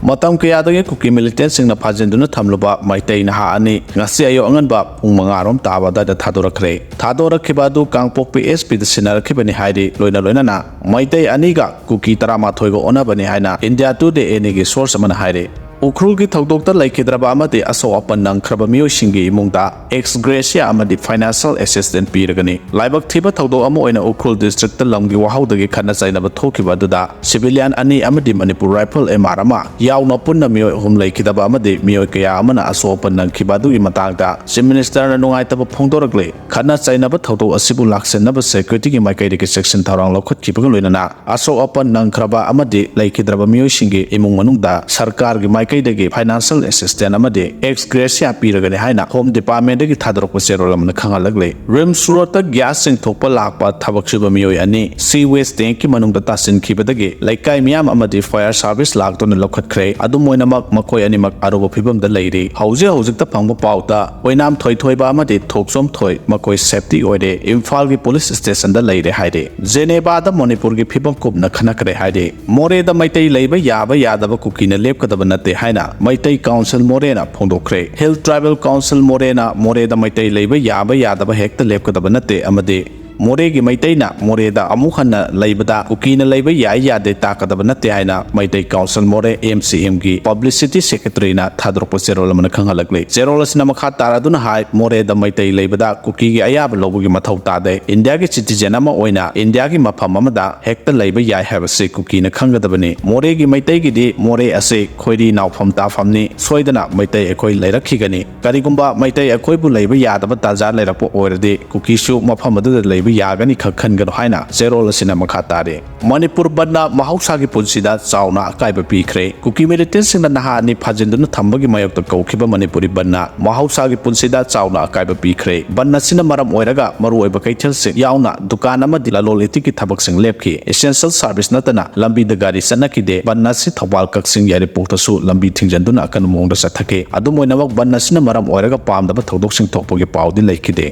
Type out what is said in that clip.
Matam kayadagi Kuki militantsing na phajinduna thamluba Meitei naha ani ngasi ayo anganba pung 5 taba da thadorakre thadorakhiba adu kangpokpi SP da sinarakhibani haidi loina na Meitei aniga Kuki 13 go onabani haina India Today eni gi source amana haide Ukrul ki thokdokta laikhidraba amati aso apan nang khraba miyo singi imungda ex gracia amadi financial assistance piragani laibak thiba thokdok amo oina Ukrul district lamgi wahaudagi khana chainaba thokiba duda civilian ani amadi Manipur rifle MR ama yauna punna miyo hum laikhidaba amadi miyo kaya amana aso apan nang khibadu gi matangda chief minister na nungai taba phongdorakle khana chainaba thokdok asibu laksenaba security gi maikaidi ki section tharang lokhot khibaga loinana aso apan nang khraba amadi laikhidraba miyo singi imung manungda sarkar gi kaidagi financial assistance amadi ex gracia piragani haina home department dagi thadorokpa serol amna khangalagle rim surata gas sing thokpa lakpa thabak suba miyoi ani sea waste tank ki manungda tasin khibadagi laikai miyam amadi fire service lakton lokhat khre adu moinamak makoi animak arobo phibam da leiri hauzik ta phangba pauta oinam thoithoiba amadi thoksom thoi makoi safety oire imphal gi police station da leire haide Geneva da Manipur gi phibam kubna khana kare haide more da Meitei leiba yadaba Kuki na lepkadaba nate haina Meitei Council Morena phongdokre Hill Tribal Council Morena more da Meitei leiba yadaba hekta lepkadaba nate amade More gi Meitei na more da amukhana leibada Kuki na leiba yade takadaba nate haina Meitei Council More MCM gi publicity secretary na thadrokpa serol amana khangalagle serol asina makha taraduna hai more da Meitei leibada Kuki gi ayaba lobugi mathau tade India gi citizen ama oina India gi mapham amada hekta leiba yai habase Kuki na khangadabani more gi Meitei gi di more ase khoiri nawpham tafamni soidana Meitei ekoi leirakhigani karigumba Meitei ekoi bu leiba yadaba tajar leirapo oirde Kuki su mapham adu leiba yagani khakhan haina zerol asina makha tare Manipur banna mahausagi punsida chauna akaiba pikhre Kuki militants singna naha ni phajinduna thambagi mayokta kaukhiba Manipuri banna mahausagi punsida chauna akaiba pikhre banna sina maram oiraga maru oiba kaithel se yauna dukan ama dilalol etiki thabak sing lepki essential service natana lambi da gari sanakide banna si thawal kaksing yari pokta su lambi thingjanduna akan mongda sathake adu moinamak banna sina maram oiraga pamdaba thodok sing thokpogi pawdi laikide